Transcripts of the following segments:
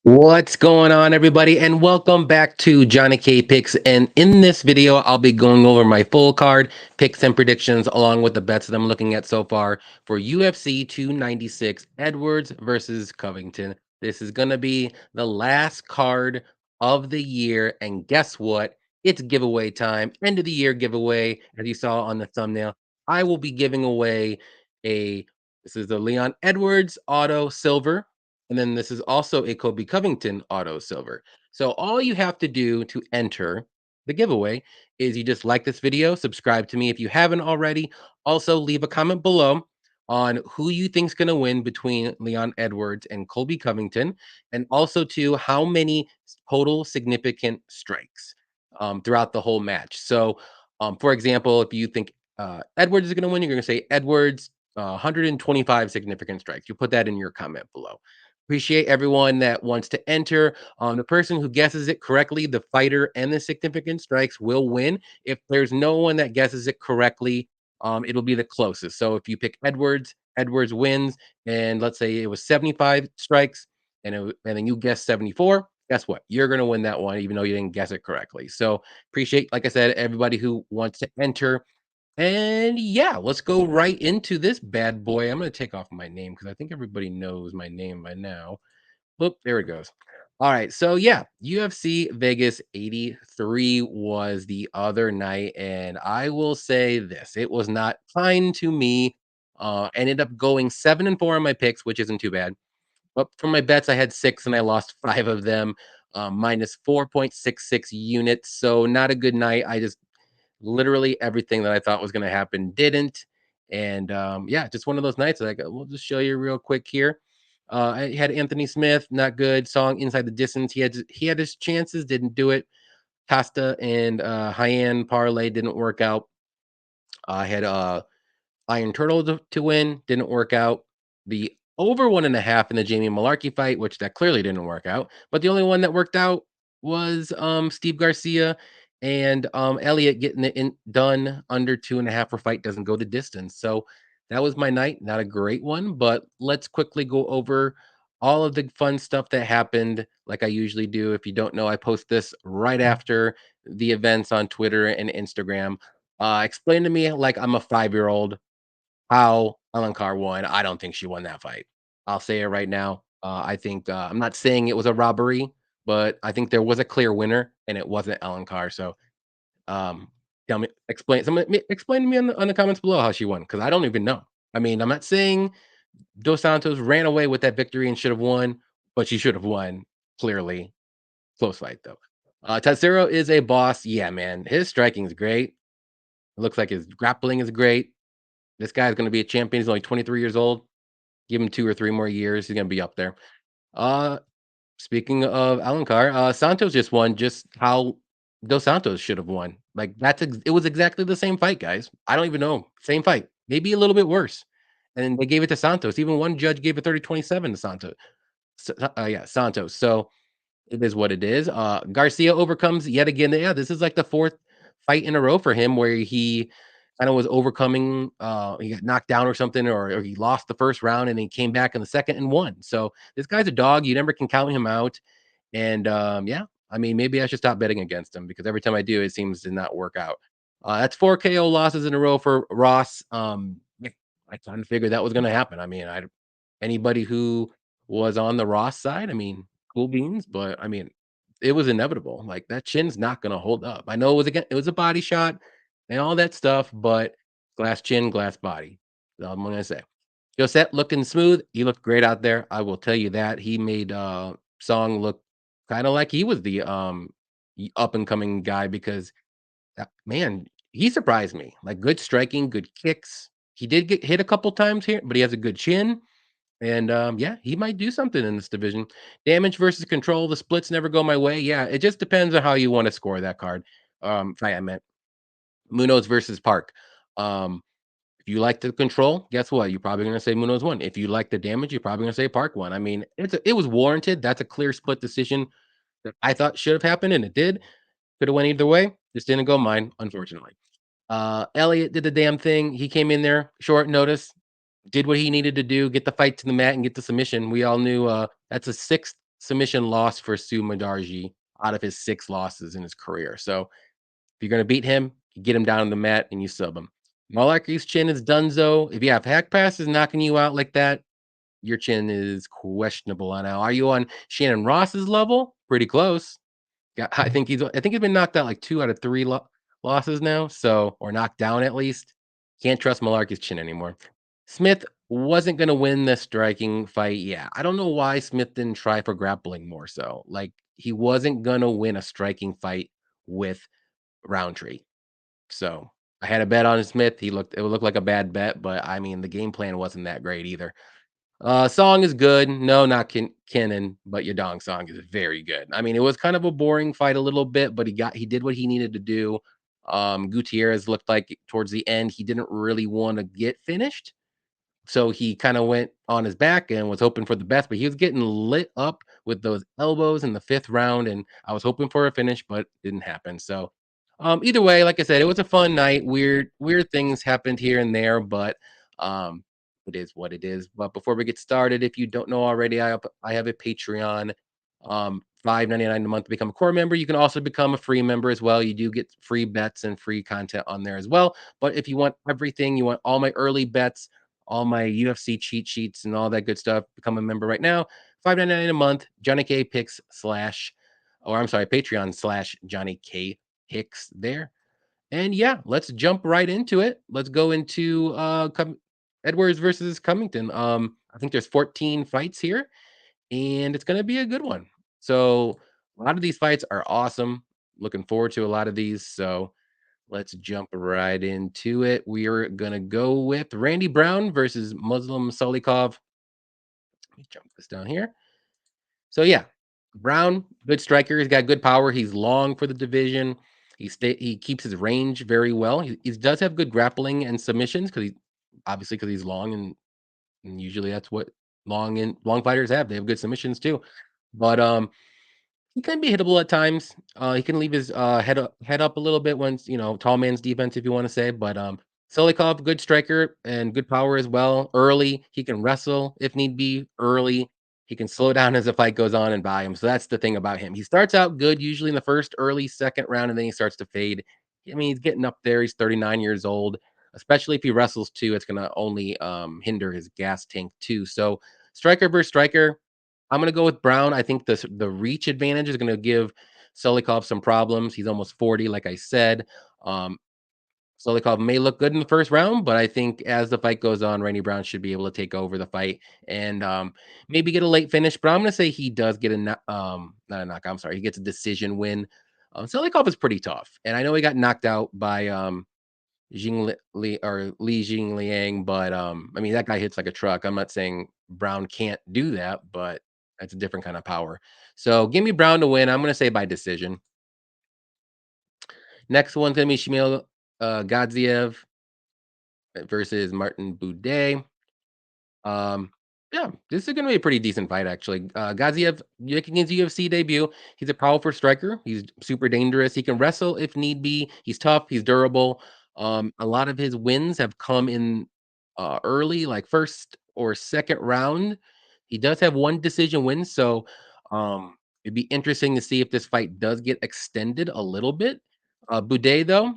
What's going on, everybody? And welcome back to Johnny K Picks. And in this video, I'll be going over my full card picks and predictions, along with the bets that I'm looking at so far for UFC 296 Edwards versus Covington. This is going to be the last card of the year. And guess what? It's giveaway time, end of the year giveaway, as you saw on the thumbnail. I will be giving away a this is the Leon Edwards Auto Silver, and then this is also a Kobe Covington Auto Silver. So all you have to do to enter the giveaway is you just like this video, subscribe to me if you haven't already. Also, leave a comment below on who you think's going to win between Leon Edwards and Colby Covington, and also to how many total significant strikes throughout the whole match. So, for example, if you think Edwards is going to win, you're going to say Edwards 125 significant strikes. You put that in your comment below. Appreciate everyone that wants to enter. The person who guesses it correctly, the fighter and the significant strikes will win. If there's no one that guesses it correctly, it'll be the closest. So if you pick Edwards, Edwards wins. And let's say it was 75 strikes, and then you guess 74. Guess what? You're going to win that one, even though you didn't guess it correctly. So appreciate, like I said, everybody who wants to enter. And yeah, let's go right into this bad boy. I'm going to take off my name because I think everybody knows my name by now. Whoop, there it goes. All right. So yeah, UFC Vegas 83 was the other night. And I will say this, it was not kind to me. Ended up going 7-4 on my picks, which isn't too bad. But for my bets, I had six and I lost five of them, minus 4.66 units. So not a good night. I just literally everything that I thought was going to happen didn't. And yeah, just one of those nights. Like, we'll just show you real quick here. I had Anthony Smith, not good. Song Inside the Distance. He had his chances, didn't do it. Costa and Hyan parlay didn't work out. I had Iron Turtle to win, didn't work out. The over 1.5 in the Jamie Malarkey fight, which that clearly didn't work out. But the only one that worked out was Steve Garcia, and Elliott getting it done under 2.5 for fight doesn't go the distance. So that was my night. Not a great one, but let's quickly go over all of the fun stuff that happened like I usually do. If you don't know, I post this right after the events on Twitter and Instagram. Explain to me like I'm a 5-year-old how Alencar won. I don't think she won that fight. I'll say it right now. I think I'm not saying it was a robbery, but I think there was a clear winner, and it wasn't Alencar. So, um, tell me, explain to me on the comments below how she won because I don't even know. I mean, I'm not saying Dos Santos ran away with that victory and should have won, but she should have won clearly. Close fight though. Tatsuro is a boss. Yeah, man. His striking is great. It looks like his grappling is great. This guy's gonna be a champion. He's only 23 years old. Give him 2 or 3 more years, he's gonna be up there. Uh, Speaking of Alencar, Santos just won just how Dos Santos should have won. Like, it was exactly the same fight, guys. I don't even know. Same fight, maybe a little bit worse. And they gave it to Santos. Even one judge gave it 30-27 to Santos. Yeah, Santos. So it is what it is. Garcia overcomes yet again. Yeah, this is like the fourth fight in a row for him where he kind of was overcoming. He got knocked down or something, or he lost the first round and he came back in the second and won. So this guy's a dog. You never can count him out. And yeah, I mean, maybe I should stop betting against him because every time I do, it seems to not work out. That's 4 KO losses in a row for Ross. Yeah, I kind of figured that was going to happen. I mean, anybody who was on the Ross side, I mean, cool beans, but I mean, it was inevitable. Like that chin's not gonna hold up. I know it was a body shot and all that stuff, but glass chin, glass body. That's all I'm gonna say. Josette looking smooth. He looked great out there. I will tell you that. He made Song look kind of like he was the up and coming guy because man, he surprised me. Like good striking, good kicks. He did get hit a couple times here, but he has a good chin. And, yeah, he might do something in this division. Damage versus control, the splits never go my way. Yeah, it just depends on how you wanna score that card. Fight I meant. Munoz versus Park. If you like the control, guess what? You're probably gonna say Munoz won. If you like the damage, you're probably gonna say Park won. I mean, it was warranted. That's a clear split decision that I thought should have happened, and it did. Coulda went either way. Just didn't go mine, unfortunately. Elliott did the damn thing. He came in there short notice, did what he needed to do, get the fight to the mat and get the submission. We all knew that's a sixth submission loss for Sumadarji out of his 6 losses in his career. So if you're gonna beat him, you get him down on the mat and you sub him. Malarkey's chin is donezo. If you have hack passes knocking you out like that, your chin is questionable on now. Are you on Shannon Ross's level? Pretty close. Yeah, I think he's been knocked out like 2 out of 3 losses now, so or knocked down at least. Can't trust Malarkey's chin anymore. Smith wasn't gonna win the striking fight. Yeah, I don't know why Smith didn't try for grappling more so. Like, he wasn't gonna win a striking fight with Roundtree. So, I had a bet on Smith. It looked like a bad bet, but I mean, the game plan wasn't that great either. Song is good. No, not Kenan, but Yadong song is very good. I mean, it was kind of a boring fight a little bit, but he did what he needed to do. Gutierrez looked like towards the end he didn't really want to get finished. So he kind of went on his back and was hoping for the best, but he was getting lit up with those elbows in the fifth round, and I was hoping for a finish, but it didn't happen. So, either way, like I said, it was a fun night. Weird things happened here and there, but um, it is what it is. But before we get started, if you don't know already, I have a Patreon. $5.99 a month to become a core member. You can also become a free member as well. You do get free bets and free content on there as well. But if you want everything, you want all my early bets, all my UFC cheat sheets and all that good stuff, become a member right now. $5.99 a month, Johnny K Picks slash, or I'm sorry, Patreon slash Johnny K Picks there. And yeah, let's jump right into it. Let's go into Edwards versus Covington. I think there's 14 fights here, and it's gonna be a good one. So a lot of these fights are awesome. Looking forward to a lot of these. So let's jump right into it. We are gonna go with Randy Brown versus Muslim Salikhov. Let me jump this down here. So yeah, Brown, good striker. He's got good power. He's long for the division. He keeps his range very well. He does have good grappling and submissions because he's long and usually that's what long fighters have. They have good submissions too. But he can be hittable at times. He can leave his head up a little bit once tall man's defense, if you want to say. But Solikov, good striker and good power as well. Early, he can wrestle if need be. Early, he can slow down as the fight goes on and buy him. So that's the thing about him. He starts out good, usually in the first, early, second round, and then he starts to fade. I mean, he's getting up there. He's 39 years old. Especially if he wrestles too, it's gonna only hinder his gas tank too. So striker versus striker, I'm gonna go with Brown. I think the reach advantage is gonna give Solikov some problems. He's almost 40, like I said. Um, Solikov may look good in the first round, but I think as the fight goes on, Randy Brown should be able to take over the fight and maybe get a late finish. But I'm gonna say he does get not a knock. I'm sorry, he gets a decision win. Solikov is pretty tough, and I know he got knocked out by Li Jing Liang, but I mean that guy hits like a truck. I'm not saying Brown can't do that, but that's a different kind of power. So give me Brown to win. I'm gonna say by decision. Next one's gonna be Shamil Gadziev versus Martin Buday. Um, yeah, this is gonna be a pretty decent fight, actually. Gaziev making his UFC debut. He's a powerful striker. He's super dangerous. He can wrestle if need be. He's tough. He's durable. A lot of his wins have come in early, like first or second round. He does have one decision win, so it'd be interesting to see if this fight does get extended a little bit. Boudet, though,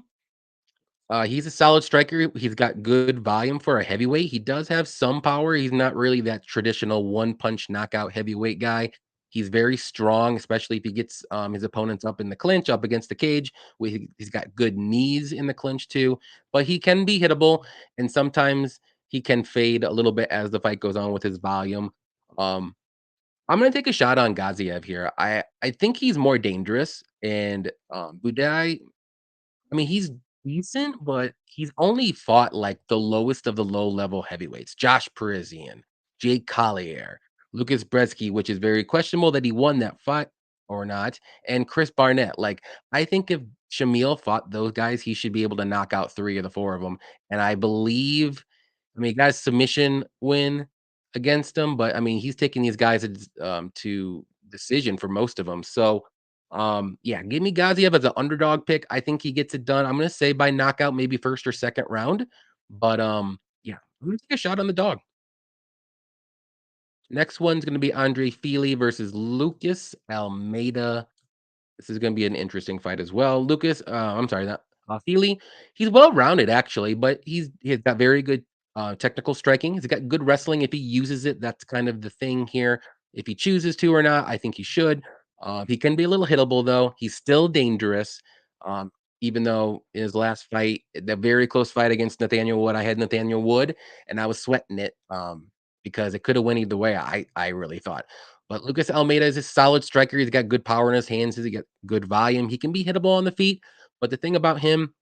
he's a solid striker. He's got good volume for a heavyweight. He does have some power. He's not really that traditional one punch knockout heavyweight guy. He's very strong, especially if he gets his opponents up in the clinch, up against the cage. He's got good knees in the clinch too, but he can be hittable, and sometimes he can fade a little bit as the fight goes on with his volume. Um, I'm gonna take a shot on Gaziev here. I think he's more dangerous, and Budai, I mean, he's decent, but he's only fought like the lowest of the low level heavyweights. Josh Parisian, Jake Collier, Lucas Brzeski, which is very questionable that he won that fight or not, and Chris Barnett. Like, I think if Shamil fought those guys, he should be able to knock out three of the four of them. And I mean, guys, submission win against him, but I mean, he's taking these guys to decision for most of them. So yeah, give me Gaziev as an underdog pick. I think he gets it done. I'm gonna say by knockout, maybe first or second round. But yeah, I'm gonna take a shot on the dog. Next one's going to be Andre Fili versus Lucas Almeida. This is gonna be an interesting fight as well. Lucas, I'm sorry, not Fili. He's well rounded actually, but he's got very good technical striking. He's got good wrestling if he uses it. That's kind of the thing here. If he chooses to or not, I think he should. He can be a little hittable though. He's still dangerous. Um, even though in his last fight, the very close fight against Nathaniel Wood, I had Nathaniel Wood and I was sweating it because it could have went either way. I really thought. But Lucas Almeida is a solid striker. He's got good power in his hands. He's got good volume. He can be hittable on the feet. But the thing about him,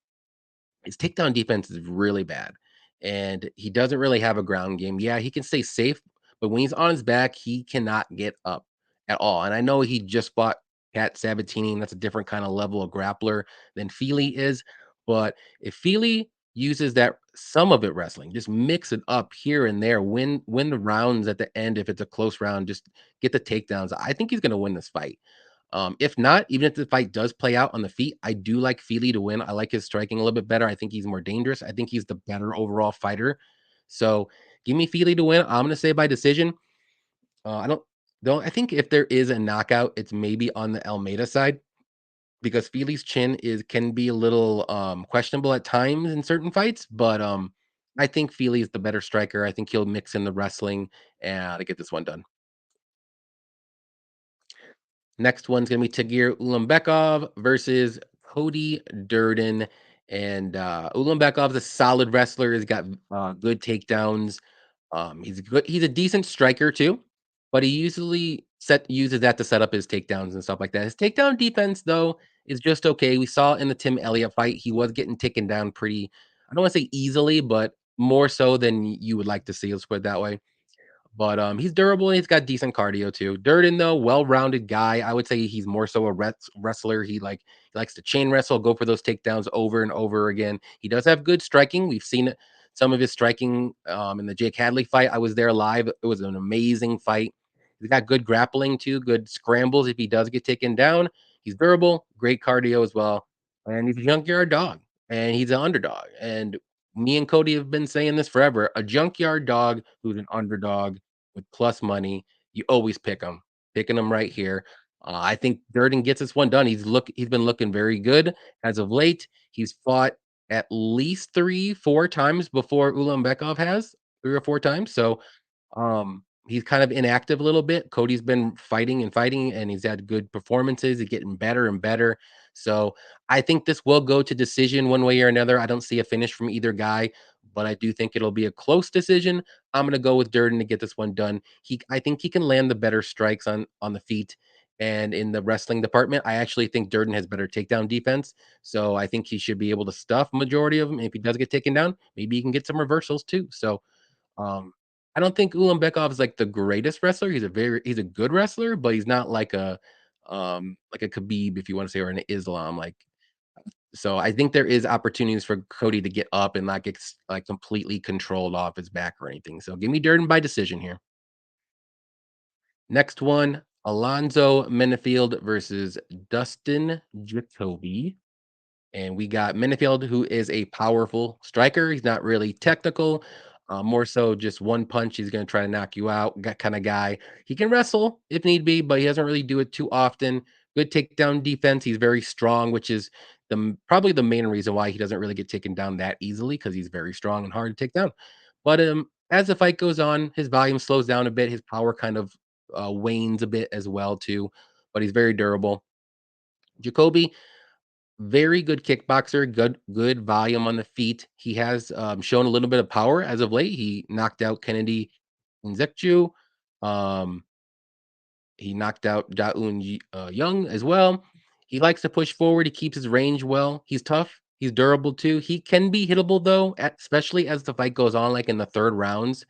his takedown defense is really bad. And he doesn't really have a ground game. Yeah, he can stay safe, but when he's on his back, he cannot get up at all. And I know he just fought Pat Sabatini, and that's a different kind of level of grappler than Fili is. But if Fili uses that some of it wrestling, just mix it up here and there, win the rounds at the end if it's a close round, just get the takedowns. I think he's gonna win this fight. If not, even if the fight does play out on the feet, I do like Fili to win. I like his striking a little bit better. I think he's more dangerous. I think he's the better overall fighter. So give me Fili to win. I'm gonna say by decision. I don't. I think if there is a knockout, it's maybe on the Almeida side because Fili's chin is can be a little questionable at times in certain fights. But I think Fili is the better striker. I think he'll mix in the wrestling and to get this one done. Next one's gonna be Tagir Ulanbekov versus Cody Durden. And Ulanbekov's a solid wrestler. He's got good takedowns. He's a decent striker too, but he usually set uses that to set up his takedowns and stuff like that. His takedown defense, though, is just okay. We saw in the Tim Elliott fight, he was getting taken down pretty, I don't want to say easily, but more so than you would like to see. Let's put it that way. But, he's durable and he's got decent cardio too. Durden, though, well-rounded guy. I would say he's more so a wrestler. He likes to chain wrestle, go for those takedowns over and over again. He does have good striking. We've seen some of his striking, in the Jake Hadley fight. I was there live. It was an amazing fight. He's got good grappling too, good scrambles if he does get taken down. He's durable, great cardio as well, and he's a junkyard dog, and he's an underdog, and me and Cody have been saying this forever. A junkyard dog who's an underdog with plus money, you always pick him. Picking him right here. I think Durden gets this one done. He's been looking very good as of late. He's fought at least 3, 4 times before Ulanbekov has 3 or 4 times. So he's kind of inactive a little bit. Cody's been fighting and fighting, and he's had good performances. He's getting better and better. So I think this will go to decision one way or another. I don't see a finish from either guy, but I do think it'll be a close decision. I'm gonna go with Durden to get this one done. I think he can land the better strikes on the feet. And in the wrestling department, I actually think Durden has better takedown defense. So I think he should be able to stuff majority of them. If he does get taken down, maybe he can get some reversals too. So um, I don't think Ulanbekov is like the greatest wrestler. He's a good wrestler, but he's not like a Khabib, if you want to say, or an Islam. So I think there is opportunities for Cody to get up and not get like completely controlled off his back or anything. So give me Durden by decision here. Next one, Alonzo Menifield versus Dustin Jacoby. And we got Menifield, who is a powerful striker. He's not really technical, more so just one punch. He's going to try to knock you out, that kind of guy. He can wrestle if need be, but he doesn't really do it too often. Good takedown defense. He's very strong, which is probably the main reason why he doesn't really get taken down that easily because he's very strong and hard to take down. But as the fight goes on, his volume slows down a bit. His power kind of wanes a bit as well too. But he's very durable. Jacoby, very good kickboxer, good volume on the feet. He has, shown a little bit of power as of late. He knocked out Kennedy Nzechukwu. Um, he knocked out Young as well. He likes to push forward. He keeps his range well. He's tough. He's durable too. He can be hittable though, especially as the fight goes on, like in the third rounds.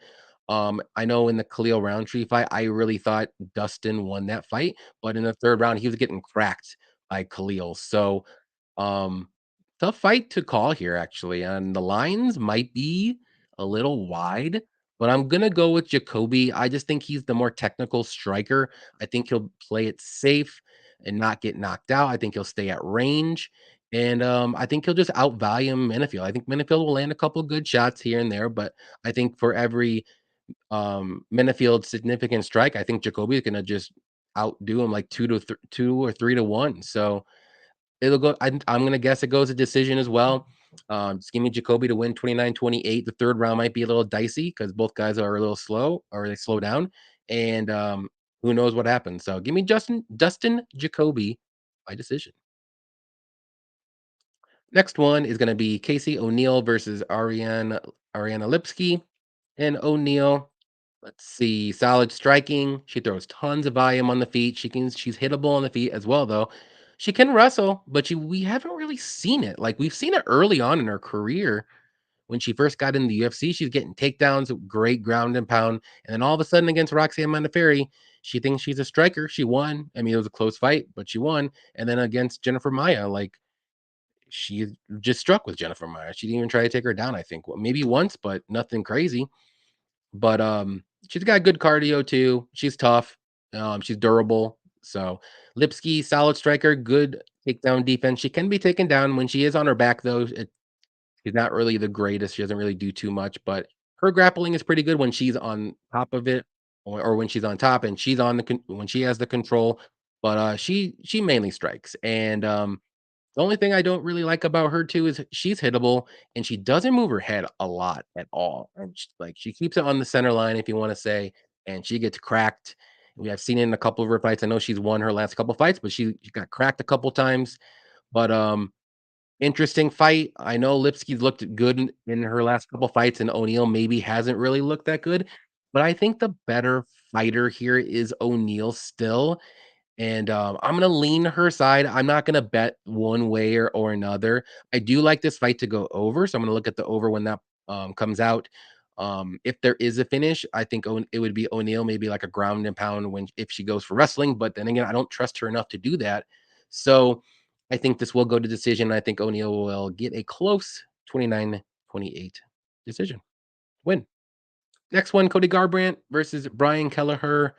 I know in the Khalil Roundtree fight, I really thought Dustin won that fight, but in the third round, he was getting cracked by Khalil. So um, tough fight to call here, actually, and the lines might be a little wide, but I'm gonna go with Jacoby. I just think he's the more technical striker. I think he'll play it safe and not get knocked out. I think he'll stay at range, and I think he'll just outvalue Menifield. I think Menifield will land a couple good shots here and there, but I think for every Menifield significant strike, I think Jacoby is gonna just outdo him like 2 or 3-1. So it'll go. I'm gonna guess it goes a decision as well. Just give me Jacoby to win 29-28. The third round might be a little dicey because both guys are a little slow or they slow down, and who knows what happens. So give me Dustin Jacoby by decision. Next one is gonna be Casey O'Neill versus Ariana Lipski, and O'Neill. Let's see, solid striking. She throws tons of volume on the feet. She's hittable on the feet as well, though. She can wrestle, but we haven't really seen it. Like we've seen it early on in her career when she first got in the UFC. She's getting takedowns, great ground and pound, and then all of a sudden against Roxanne Modafferi, she thinks she's a striker. She won. I mean, it was a close fight, but she won. And then against Jennifer Maia, like she just struck with Jennifer Maia. She didn't even try to take her down. I think well, maybe once, but nothing crazy. But, she's got good cardio too. She's tough. She's durable. So Lipski, solid striker, good takedown defense. She can be taken down when she is on her back, though. She's not really the greatest. She doesn't really do too much, but her grappling is pretty good when she's on top of it, or when she's on top and she's on when she has the control. But she mainly strikes, and the only thing I don't really like about her too is she's hittable and she doesn't move her head a lot at all. And like she keeps it on the center line, if you want to say, and she gets cracked. We have seen it in a couple of her fights. I know she's won her last couple fights, but she got cracked a couple times. But interesting fight. I know Lipski's looked good in her last couple fights, and O'Neal maybe hasn't really looked that good. But I think the better fighter here is O'Neal still, and, I'm gonna lean her side. I'm not gonna bet one way or another. I do like this fight to go over, so I'm gonna look at the over when that, comes out. If there is a finish, I think it would be O'Neal, maybe like a ground and pound when if she goes for wrestling, but then again, I don't trust her enough to do that. So, I think this will go to decision. I think O'Neal will get a close 29-28 decision win. Next one, Cody Garbrandt versus Brian Kelleher.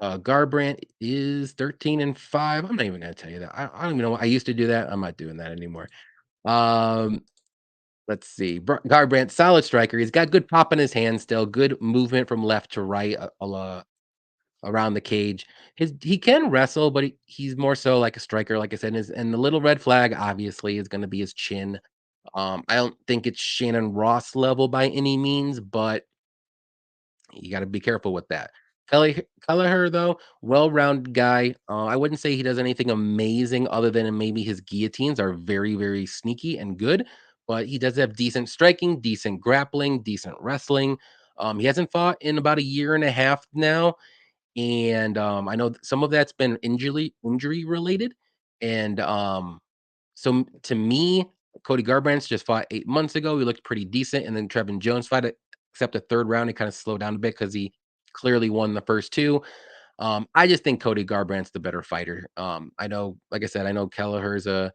Garbrandt is 13-5. I'm not even gonna tell you that. I don't even know. I used to do that. I'm not doing that anymore. Um, let's see. Garbrandt, solid striker. He's got good pop in his hand still, good movement from left to right around the cage. He can wrestle, but he's more so like a striker, like I said. And the little red flag, obviously, is gonna be his chin. I don't think it's Shannon Ross level by any means, but you gotta be careful with that. Kelleher, though, well-rounded guy. I wouldn't say he does anything amazing other than maybe his guillotines are very, very sneaky and good, but he does have decent striking, decent grappling, decent wrestling. He hasn't fought in about a year and a half now, and, I know some of that's been injury related, and, to me, Cody Garbrandt's just fought 8 months ago. He looked pretty decent, and then Trevin Jones fight it, except the 3rd round, he kinda slowed down a bit because he clearly won the first 2. I just think Cody Garbrandt's the better fighter. I know, like I said, I know Kelleher's a,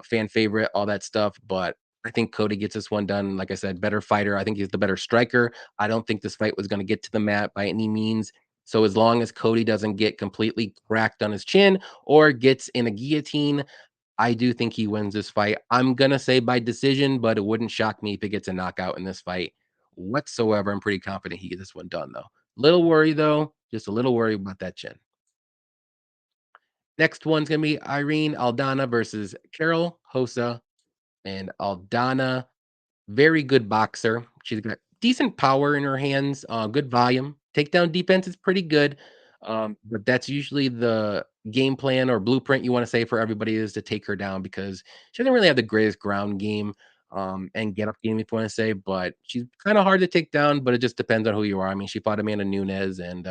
fan favorite, all that stuff, but I think Cody gets this one done. Like I said, better fighter. I think he's the better striker. I don't think this fight was gonna get to the mat by any means. So as long as Cody doesn't get completely cracked on his chin or gets in a guillotine, I do think he wins this fight. I'm gonna say by decision, but it wouldn't shock me if it gets a knockout in this fight whatsoever. I'm pretty confident he gets this one done, though. Little worry though, just a little worry about that chin. Next one's gonna be Irene Aldana versus Carol Hosa, and Aldana, very good boxer. She's got decent power in her hands, good volume. Takedown defense is pretty good, but that's usually the game plan or blueprint you want to say for everybody is to take her down because she doesn't really have the greatest ground game and get up game if you want to say, but she's kind of hard to take down. But it just depends on who you are. I mean, she fought Amanda Nunes, and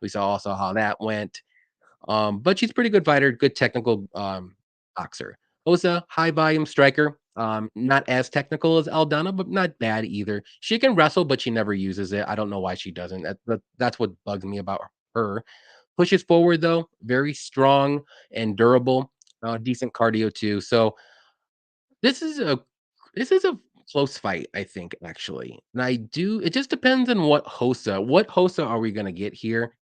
we saw also how that went. But she's a pretty good fighter, good technical boxer. Osa, high volume striker. Not as technical as Aldana, but not bad either. She can wrestle, but she never uses it. I don't know why she doesn't. That's what bugs me about her. Pushes forward though, very strong and durable. Decent cardio too. So this is a this is a close fight, I think, actually. And I do. It just depends on what Hosa are we gonna get here?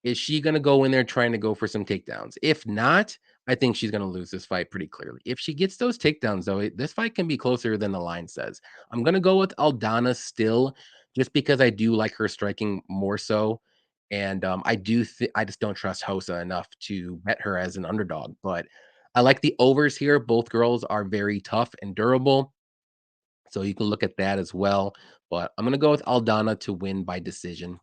Is she gonna go in there trying to go for some takedowns? If not, I think she's gonna lose this fight pretty clearly. If she gets those takedowns, though, this fight can be closer than the line says. I'm gonna go with Aldana still, just because I do like her striking more so. And I just don't trust Hosa enough to bet her as an underdog. But I like the overs here. Both girls are very tough and durable. So you can look at that as well. But I'm gonna go with Aldana to win by decision.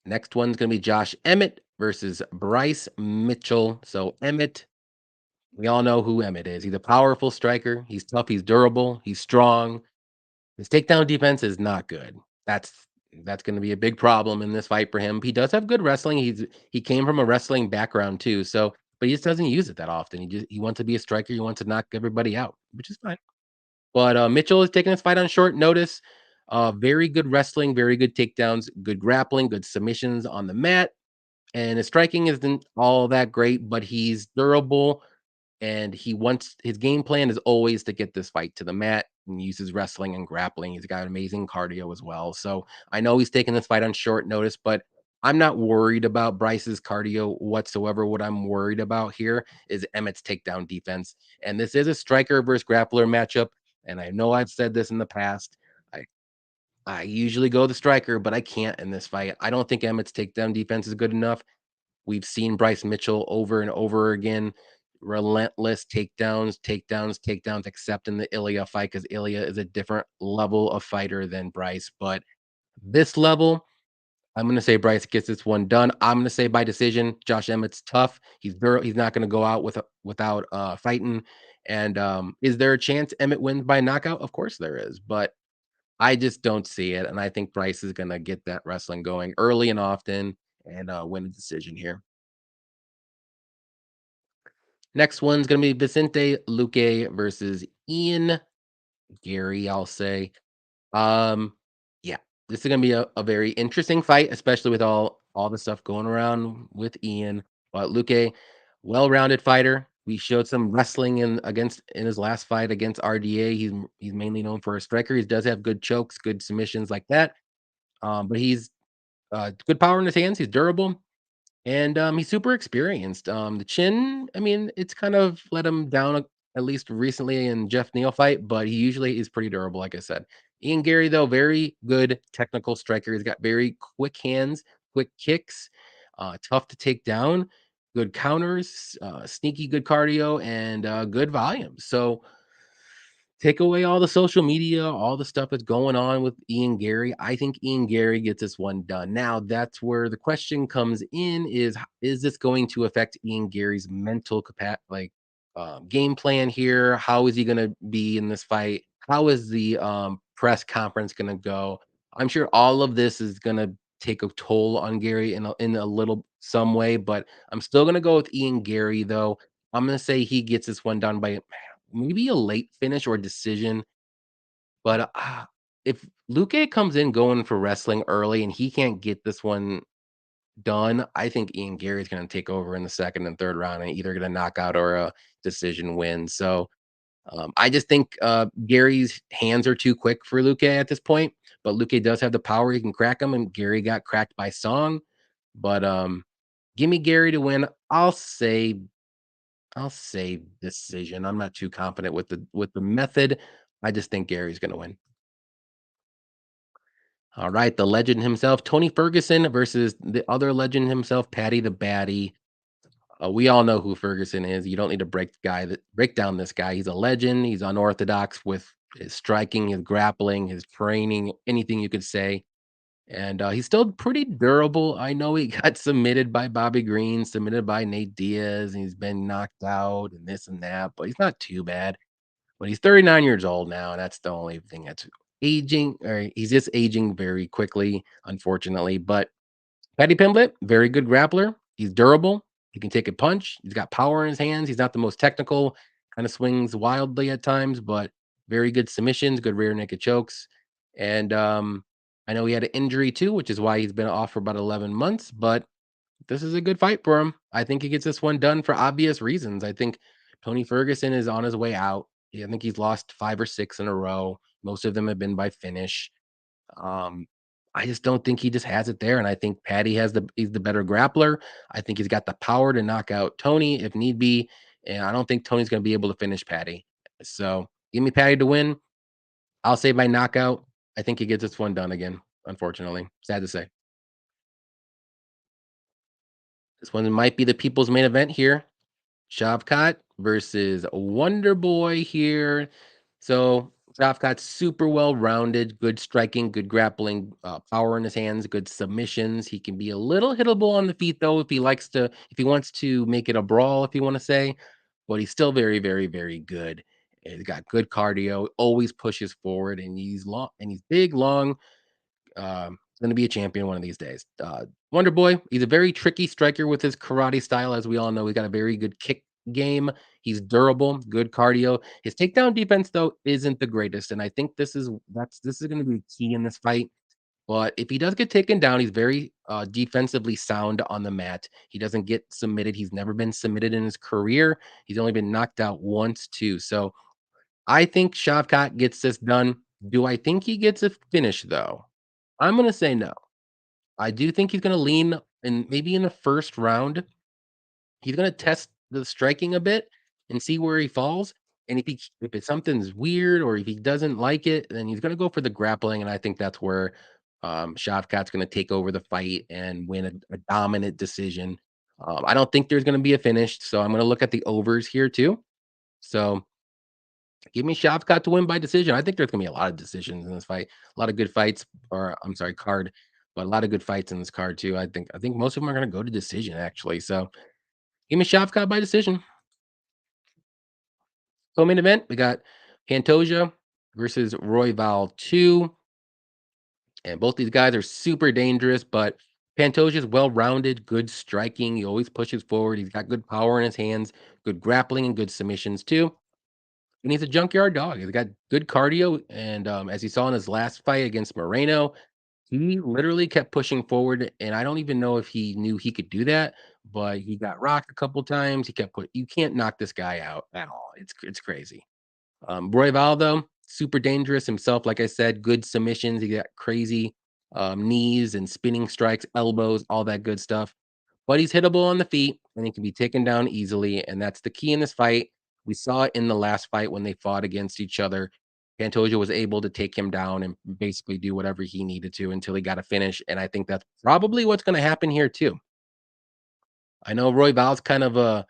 Next one's gonna be Josh Emmett versus Bryce Mitchell. So Emmett, we all know who Emmett is. He's a powerful striker. He's tough. He's durable. He's strong. His takedown defense is not good. That's that's gonna be a big problem in this fight for him. He does have good wrestling. He came from a wrestling background too, so but he just doesn't use it that often. He wants to be a striker. He wants to knock everybody out, which is fine. But Mitchell is taking this fight on short notice. Very good wrestling, very good takedowns, good grappling, good submissions on the mat, and his striking isn't all that great, but he's durable and he wants his game plan is always to get this fight to the mat and uses wrestling and grappling. He's got amazing cardio as well. So I know he's taking this fight on short notice, but I'm not worried about Bryce's cardio whatsoever. What I'm worried about here is Emmett's takedown defense. And this is a striker versus grappler matchup. And I know I've said this in the past. I I usually go the striker, but I can't in this fight. I don't think Emmett's takedown defense is good enough. We've seen Bryce Mitchell over and over again, relentless takedowns, takedowns, takedowns, except in the Ilya fight because Ilya is a different level of fighter than Bryce. But this level, I'm going to say Bryce gets this one done. I'm going to say by decision. Josh Emmett's tough. He's not going to go out without fighting. And is there a chance Emmett wins by knockout? Of course there is, but I just don't see it. And I think Bryce is going to get that wrestling going early and often and win a decision here. Next one's gonna be Vicente Luque versus Ian Garry, I'll say. Um, yeah, this is gonna be a very interesting fight, especially with all the stuff going around with Ian. But Luque, well-rounded fighter. We showed some wrestling in his last fight against RDA. He's mainly known for a striker. He does have good chokes, good submissions like that. But he's good power in his hands. He's durable. And, he's super experienced. The chin, I mean, it's kind of let him down at least recently in Jeff Neal fight, but he usually is pretty durable, like I said. Ian Garry, though, very good technical striker. He's got very quick hands, quick kicks, tough to take down, good counters, sneaky good cardio, and good volume. So take away all the social media, all the stuff that's going on with Ian Garry. I think Ian Garry gets this one done. Now, that's where the question comes in is this going to affect Ian Garry's mental capacity, like game plan here? How is he going to be in this fight? How is the press conference going to go? I'm sure all of this is going to take a toll on Garry in a little some way, but I'm still going to go with Ian Garry though. I'm going to say he gets this one done by maybe a late finish or decision, but, if Luque comes in going for wrestling early and he can't get this one done, I think Ian Garry's gonna take over in the 2nd and 3rd round and either get a knockout or a decision win, so, I just think, Gary's hands are too quick for Luque at this point, but Luque does have the power, he can crack him, and Garry got cracked by Song, but, give me Garry to win. I'll say decision. I'm not too confident with the method. I just think Gary's gonna win. All right, the legend himself, Tony Ferguson versus the other legend himself, Patty the Batty. We all know who Ferguson is. You don't need to break down this guy. He's a legend. He's unorthodox with his striking, his grappling, his training, anything you could say. And he's still pretty durable. I know he got submitted by Bobby Green, submitted by Nate Diaz, and he's been knocked out and this and that, but he's not too bad. But he's 39 years old now, and that's the only thing that's aging, or he's just aging very quickly, unfortunately. But Paddy Pimblett, very good grappler. He's durable. He can take a punch. He's got power in his hands. He's not the most technical, kind of swings wildly at times, but very good submissions, good rear naked chokes. And I know he had an injury too, which is why he's been off for about 11 months, but this is a good fight for him. I think he gets this one done for obvious reasons. I think Tony Ferguson is on his way out. Yeah, I think he's lost 5 or 6 in a row. Most of them have been by finish. Um, I just don't think he just has it there, and I think Patty he's the better grappler. I think he's got the power to knock out Tony if need be, and I don't think Tony's gonna be able to finish Patty. So, give me Patty to win. I'll say by knockout. I think he gets this one done again, unfortunately. Sad to say. This one might be the people's main event here. Shavkat versus Wonder Boy here. So Shavkat's super well rounded, good striking, good grappling, power in his hands, good submissions. He can be a little hittable on the feet though if he wants to make it a brawl, if you want to say, but he's still very, very, very good. And he's got good cardio, always pushes forward, and he's long and he's big, long, gonna be a champion one of these days. Wonder Boy, he's a very tricky striker with his karate style, as we all know. He's got a very good kick game. He's durable, good cardio. His takedown defense, though, isn't the greatest, and I think this is gonna be key in this fight. But if he does get taken down, he's very defensively sound on the mat. He doesn't get submitted. He's never been submitted in his career. He's only been knocked out once too. So I think Shavkat gets this done. Do I think he gets a finish though? I'm gonna say no. I do think he's gonna lean and maybe in the first round, he's gonna test the striking a bit and see where he falls. And if it's something's weird or if he doesn't like it, then he's gonna go for the grappling. And I think that's where Shavkat's gonna take over the fight and win a dominant decision. I don't think there's gonna be a finish, so I'm gonna look at the overs here too. So give me Shavkat to win by decision. I think there's gonna be a lot of decisions in this fight. A lot of good fights, or I'm sorry, card, but a lot of good fights in this card too. I think most of them are gonna go to decision actually. So give me Shavkat by decision. Co-main event, we got Pantoja versus Royval 2. And both these guys are super dangerous, but Pantoja is well-rounded, good striking. He always pushes forward. He's got good power in his hands, good grappling and good submissions too. And he's a junkyard dog. He's got good cardio, and, as you saw in his last fight against Moreno, he literally kept pushing forward, and I don't even know if he knew he could do that, but he got rocked a couple times. He kept put you can't knock this guy out at all. It's crazy. Royval though, super dangerous himself. Like I said, good submissions. He got crazy knees and spinning strikes, elbows, all that good stuff. But he's hittable on the feet and he can be taken down easily. And that's the key in this fight. We saw it in the last fight when they fought against each other. Pantoja was able to take him down and basically do whatever he needed to until he got a finish. And I think that's probably what's going to happen here too. I know Roy Val's kind of a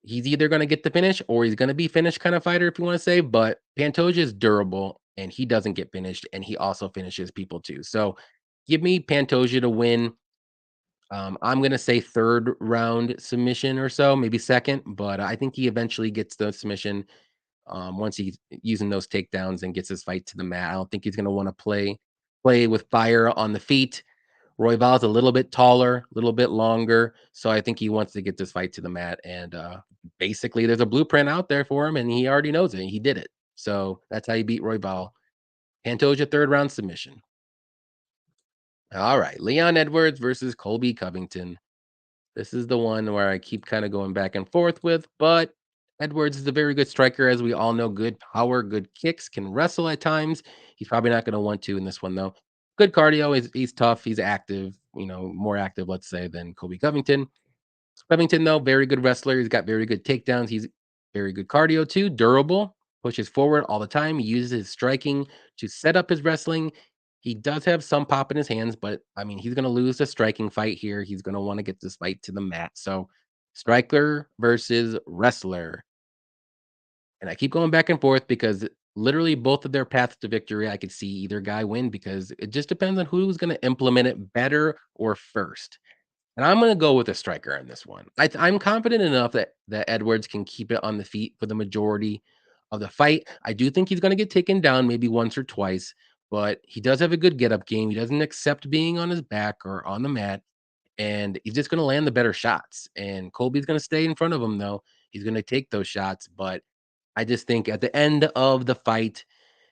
he's either gonna get the finish or he's gonna be finished kind of fighter, if you wanna say, but Pantoja is durable and he doesn't get finished, and he also finishes people too. So give me Pantoja to win. I'm gonna say third round submission or so, maybe second, but I think he eventually gets the submission once he's using those takedowns and gets his fight to the mat. I don't think he's gonna want to play with fire on the feet. Royval's a little bit taller, a little bit longer, so I think he wants to get this fight to the mat, and, basically, there's a blueprint out there for him, and he already knows it, he did it. So, that's how you beat Royval. Pantoja third round submission. Alright, Leon Edwards versus Colby Covington. This is the one where I keep kinda going back and forth with, but Edwards is a very good striker, as we all know, good power, good kicks, can wrestle at times. He's probably not gonna want to in this one, though. Good cardio, he's tough, he's active, more active, let's say, than Colby Covington. Covington, though, very good wrestler. He's got very good takedowns. He's very good cardio too, durable, pushes forward all the time. He uses his striking to set up his wrestling. He does have some pop in his hands, but I mean, he's going to lose the striking fight here. He's going to want to get this fight to the mat. So, striker versus wrestler. And I keep going back and forth because literally both of their paths to victory, I could see either guy win because it just depends on who's going to implement it better or first. And I'm gonna go with a striker in this one. I'm confident enough that Edwards can keep it on the feet for the majority of the fight. I do think he's gonna get taken down maybe once or twice, but he does have a good get up game. He doesn't accept being on his back or on the mat, and he's just gonna land the better shots. And Colby's gonna stay in front of him though. He's gonna take those shots, but I just think at the end of the fight,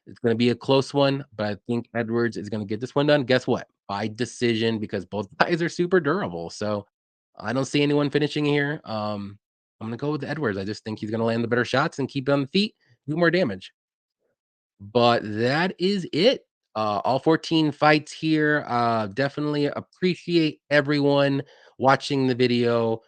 it's gonna be a close one, but I think Edwards is gonna get this one done. Guess what? By decision because both guys are super durable. So I don't see anyone finishing here. I'm gonna go with Edwards. I just think he's gonna land the better shots and keep it on the feet, do more damage. But that is it. All 14 fights here. Definitely appreciate everyone watching the video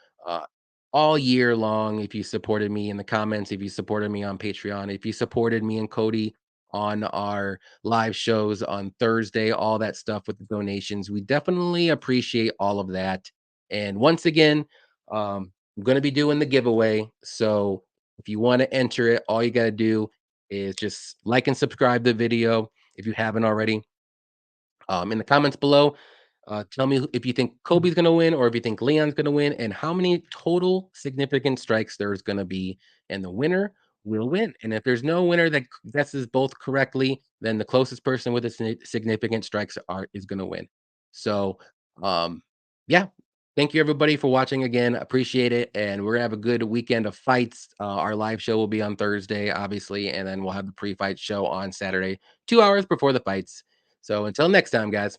all year long. If you supported me in the comments, if you supported me on Patreon, if you supported me and Cody on our live shows on Thursday, all that stuff with the donations. We definitely appreciate all of that. And once again, I'm going to be doing the giveaway. So if you want to enter it, all you got to do is just like and subscribe the video if you haven't already. In the comments below, tell me if you think Kobe's going to win or if you think Leon's going to win and how many total significant strikes there's going to be. And the winner will win. And if there's no winner that guesses both correctly, then the closest person with the significant strikes is going to win. So, yeah. Thank you everybody for watching again. Appreciate it. And we're gonna have a good weekend of fights. Our live show will be on Thursday, obviously, and then we'll have the pre-fight show on Saturday, 2 hours before the fights. So until next time, guys.